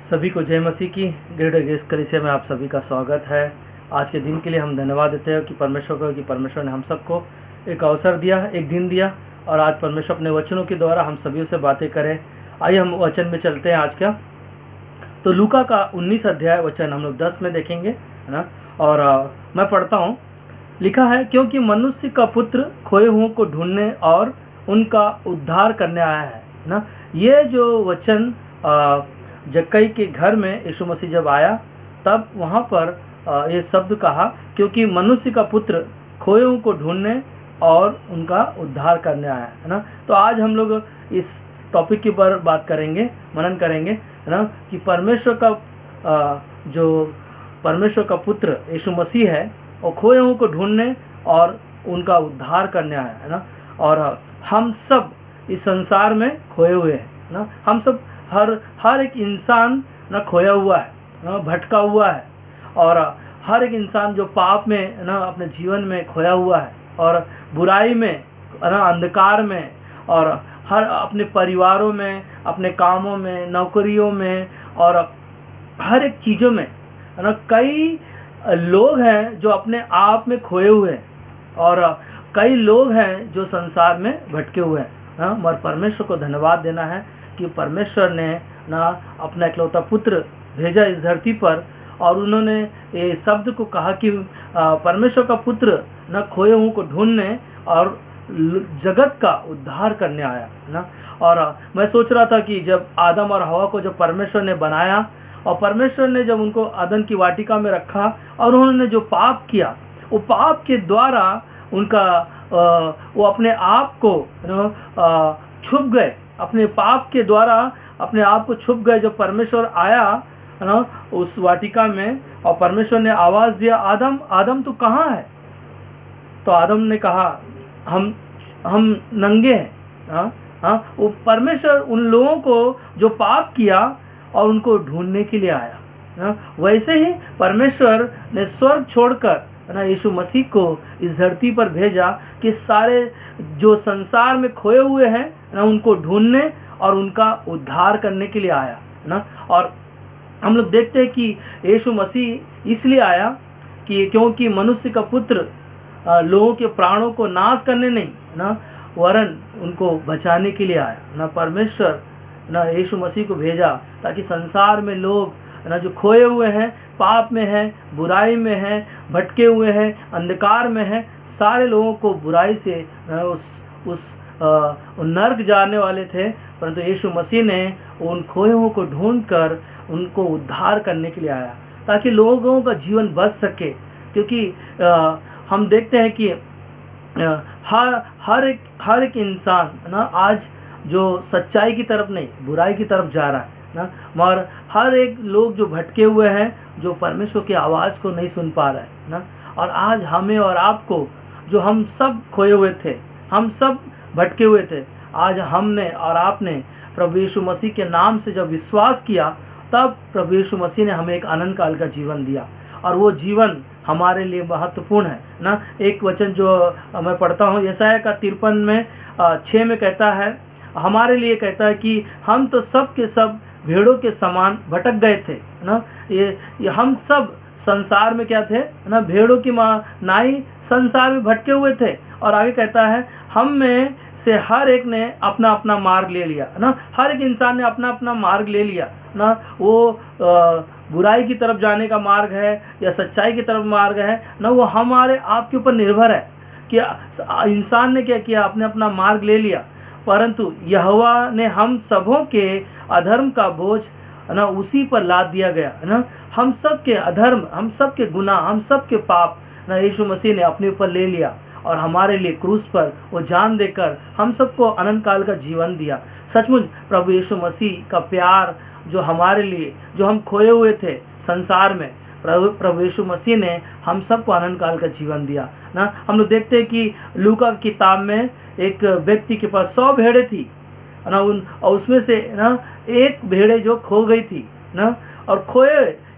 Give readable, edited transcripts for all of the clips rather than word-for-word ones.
सभी को जय मसीह की ग्रेटर ग्रेस कलीसिया में आप सभी का स्वागत है। आज के दिन के लिए हम धन्यवाद देते हैं कि परमेश्वर ने हम सबको एक अवसर दिया, एक दिन दिया, और आज परमेश्वर अपने वचनों के द्वारा हम सभी से बातें करें। आइए हम वचन में चलते हैं आज का। तो लूका का 19 अध्याय वचन हम लोग 10 में देखेंगे, है ना। और मैं पढ़ता हूँ। लिखा है, क्योंकि मनुष्य का पुत्र खोए हुओं को ढूंढने और उनका उद्धार करने आया है ना। ये जो वचन जक्कई के घर में यीशु मसीह जब आया तब वहाँ पर ये शब्द कहा, क्योंकि मनुष्य का पुत्र खोए हुओं को ढूंढने और उनका उद्धार करने आया है ना। तो आज हम लोग इस टॉपिक के ऊपर बात करेंगे, मनन करेंगे, है ना, कि परमेश्वर का पुत्र यीशु मसीह है और खोए हुओं को ढूंढने और उनका उद्धार करने आया है ना। और हम सब इस संसार में खोए हुए हैं ना। हम सब हर एक इंसान ना खोया हुआ है ना, भटका हुआ है। और हर एक इंसान जो पाप में ना अपने जीवन में खोया हुआ है और बुराई में ना, अंधकार में, और हर अपने परिवारों में, अपने कामों में, नौकरियों में और हर एक चीज़ों में, है ना। कई लोग हैं जो अपने आप में खोए हुए हैं और कई लोग हैं जो संसार में भटके हुए हैं ना। मगर परमेश्वर को धन्यवाद देना है कि परमेश्वर ने ना अपना इकलौता पुत्र भेजा इस धरती पर, और उन्होंने ये शब्द को कहा कि परमेश्वर का पुत्र ना खोए हुओं को ढूंढने और जगत का उद्धार करने आया है ना। और मैं सोच रहा था कि जब आदम और हवा को जब परमेश्वर ने बनाया और परमेश्वर ने जब उनको अदन की वाटिका में रखा और उन्होंने जो पाप किया, वो पाप के द्वारा उनका वो अपने आप को छुप गए, अपने पाप के द्वारा अपने आप को छुप गए। जब परमेश्वर आया है ना उस वाटिका में और परमेश्वर ने आवाज़ दिया, आदम आदम तू कहाँ है? तो आदम ने कहा, हम नंगे हैं। हाँ, वो परमेश्वर उन लोगों को जो पाप किया और उनको ढूंढने के लिए आया ना। वैसे ही परमेश्वर ने स्वर्ग छोड़कर ना यीशु मसीह को इस धरती पर भेजा कि सारे जो संसार में खोए हुए हैं ना उनको ढूंढने और उनका उद्धार करने के लिए आया ना। और हम लोग देखते हैं कि यीशु मसीह इसलिए आया कि क्योंकि मनुष्य का पुत्र लोगों के प्राणों को नाश करने नहीं ना, वरन उनको बचाने के लिए आया ना। परमेश्वर ना यीशु मसीह को भेजा ताकि संसार में लोग ना जो खोए हुए हैं, पाप में हैं, बुराई में हैं, भटके हुए हैं, अंधकार में हैं, सारे लोगों को बुराई से उस नर्क जाने वाले थे, परंतु यीशु मसीह ने उन खोए हुओं को ढूंढकर उनको उद्धार करने के लिए आया ताकि लोगों का जीवन बच सके। क्योंकि हम देखते हैं कि हर एक इंसान ना आज जो सच्चाई की तरफ नहीं, बुराई की तरफ जा रहा है ना। मगर हर एक लोग जो भटके हुए हैं, जो परमेश्वर की आवाज़ को नहीं सुन पा रहे हैं ना। और आज हमें और आपको, जो हम सब खोए हुए थे, हम सब भटके हुए थे, आज हमने और आपने प्रभु यीशु मसीह के नाम से जब विश्वास किया, तब प्रभु यीशु मसीह ने हमें एक अनंत काल का जीवन दिया, और वो जीवन हमारे लिए महत्वपूर्ण है ना। एक वचन जो मैं पढ़ता हूँ यशायाह का 53 में 6 में कहता है, हमारे लिए कहता है कि हम तो सब के सब भेड़ों के समान भटक गए थे ना। ये हम सब संसार में क्या थे ना, भेड़ों की नाई संसार में भटके हुए थे। और आगे कहता है, हम में से हर एक ने अपना अपना मार्ग ले लिया ना। हर एक इंसान ने अपना अपना मार्ग ले लिया ना। वो बुराई की तरफ जाने का मार्ग है या सच्चाई की तरफ मार्ग है ना, वो हमारे आपके ऊपर निर्भर है कि इंसान ने क्या किया, अपने अपना मार्ग ले लिया। परंतु यहोवा ने हम सबों के अधर्म का बोझ ना उसी पर लाद दिया गया है ना। हम सब के अधर्म, हम सब के गुनाह, हम सब के पाप ना यीशु मसीह ने अपने ऊपर ले लिया और हमारे लिए क्रूस पर वो जान देकर हम सबको अनंत काल का जीवन दिया। सचमुच प्रभु यीशु मसीह का प्यार जो हमारे लिए, जो हम खोए हुए थे संसार में, प्रभु यीशु मसीह ने हम सबको अनंत काल का जीवन दिया ना। हम लोग देखते हैं कि लूका की किताब में एक व्यक्ति के पास 100 भेड़ें थी ना, और उसमें से ना एक भेड़े जो खो गई थी ना, और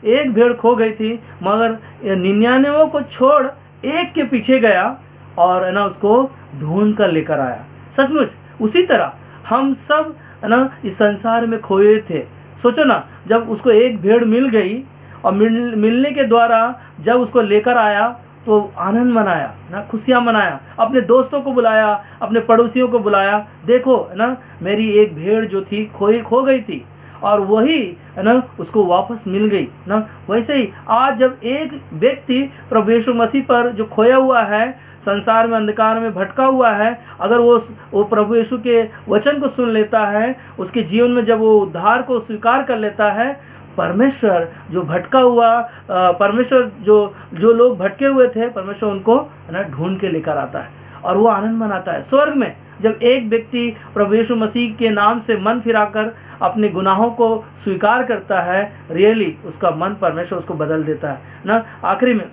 एक भेड़ खो गई थी, मगर 99 को छोड़ एक के पीछे गया और ना उसको ढूंढ कर लेकर आया। सचमुच उसी तरह हम सब ना इस संसार में खोए थे सोचो ना, जब उसको एक भेड़ मिल गई और मिलने के द्वारा जब उसको लेकर आया तो आनंद मनाया ना, खुशियाँ मनाया, अपने दोस्तों को बुलाया, अपने पड़ोसियों को बुलाया, देखो है ना मेरी एक भेड़ जो थी खो गई थी और वही है ना उसको वापस मिल गई ना। वैसे ही आज जब एक व्यक्ति प्रभु यीशु मसीह पर जो खोया हुआ है, संसार में अंधकार में भटका हुआ है, अगर वो प्रभु यीशु के वचन को सुन लेता है, उसके जीवन में जब वो उद्धार को स्वीकार कर लेता है, परमेश्वर जो भटका हुआ परमेश्वर जो लोग भटके हुए थे, परमेश्वर उनको ना ढूंढ के लेकर आता है और वो आनंद मनाता है। स्वर्ग में जब एक व्यक्ति प्रभु यीशु मसीह के नाम से मन फिराकर अपने गुनाहों को स्वीकार करता है, रियली उसका मन परमेश्वर उसको बदल देता है ना। आखिरी में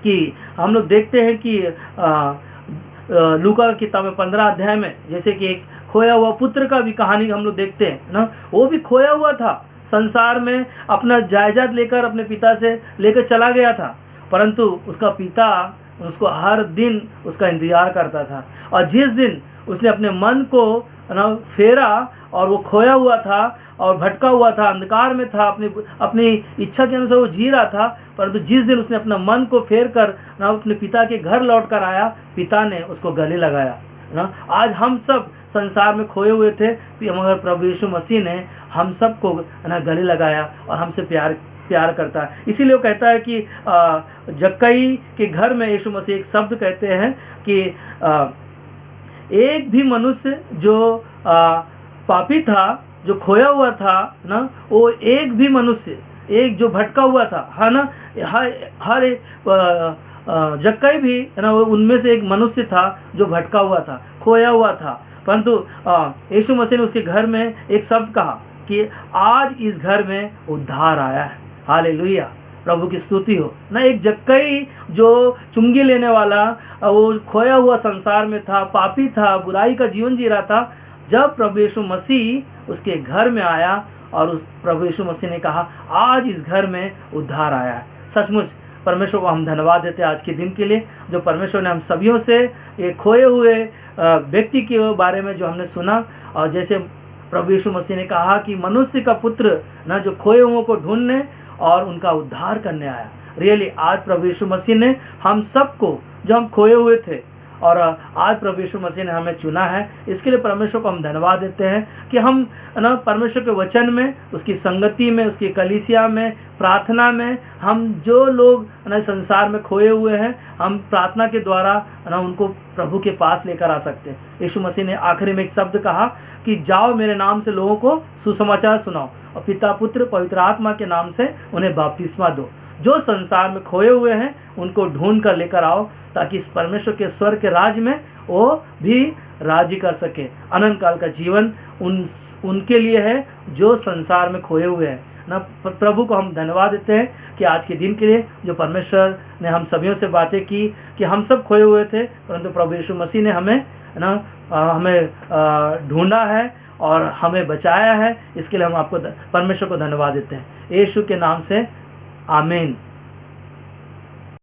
कि हम लोग देखते हैं कि लूका की किताब में 15 अध्याय में जैसे कि एक खोया हुआ पुत्र का भी कहानी हम लोग देखते हैं ना। वो भी खोया हुआ था, संसार में अपना जायदाद लेकर अपने पिता से लेकर चला गया था, परंतु उसका पिता उसको हर दिन उसका इंतजार करता था। और जिस दिन उसने अपने मन को ना फेरा और वो खोया हुआ था और भटका हुआ था, अंधकार में था, अपनी इच्छा के अनुसार वो जी रहा था, परंतु जिस दिन उसने अपना मन को फेर कर ना अपने पिता के घर लौट कर आया, पिता ने उसको गले लगाया ना। आज हम सब संसार में खोए हुए थे, मगर प्रभु यीशु मसीह ने हम सबको ना गले लगाया और हमसे प्यार करता है। इसीलिए वो कहता है कि जक्कई के घर में यीशु मसीह एक शब्द कहते हैं कि एक भी मनुष्य जो पापी था, जो खोया हुआ था ना, वो एक भी मनुष्य, एक जो भटका हुआ था है ना, हर जक्कई भी है ना, उनमें से एक मनुष्य था जो भटका हुआ था, खोया हुआ था, परंतु यीशु मसीह ने उसके घर में एक शब्द कहा कि आज इस घर में उद्धार आया है। हालेलुया, प्रभु की स्तुति हो ना। एक जक्कई जो चुंगी लेने वाला, वो खोया हुआ संसार में था, पापी था, बुराई का जीवन जी रहा था, जब प्रभु यीशु मसीह उसके घर में आया और उस प्रभु यीशु मसीह ने कहा आज इस घर में उद्धार आया है। सचमुच परमेश्वर को हम धन्यवाद देते हैं आज के दिन के लिए, जो परमेश्वर ने हम सभियों से एक खोए हुए व्यक्ति के बारे में जो हमने सुना, और जैसे प्रभु यीशु मसीह ने कहा कि मनुष्य का पुत्र ना जो खोए हुओं को ढूंढने और उनका उद्धार करने आया। रियली आज प्रभु यीशु मसीह ने हम सबको, जो हम खोए हुए थे, और आज प्रभु यीशु मसीह ने हमें चुना है, इसके लिए परमेश्वर को हम धन्यवाद देते हैं कि हम ना परमेश्वर के वचन में, उसकी संगति में, उसकी कलीसिया में, प्रार्थना में, हम जो लोग ना संसार में खोए हुए हैं, हम प्रार्थना के द्वारा ना उनको प्रभु के पास लेकर आ सकते हैं। यीशु मसीह ने आखिरी में एक शब्द कहा कि जाओ मेरे नाम से लोगों को सुसमाचार सुनाओ और पिता पुत्र पवित्र आत्मा के नाम से उन्हें बपतिस्मा दो। जो संसार में खोए हुए हैं उनको ढूंढ कर लेकर आओ, ताकि इस परमेश्वर के स्वर्ग के राज में वो भी राज्य कर सके। अनंत काल का जीवन उनके लिए है जो संसार में खोए हुए हैं ना। प्रभु को हम धन्यवाद देते हैं कि आज के दिन के लिए जो परमेश्वर ने हम सभियों से बातें की कि हम सब खोए हुए थे, परंतु प्रभु यीशु मसीह ने हमें ढूंढा है और हमें बचाया है। इसके लिए हम आपको परमेश्वर को धन्यवाद देते हैं। यीशु के नाम से आमीन।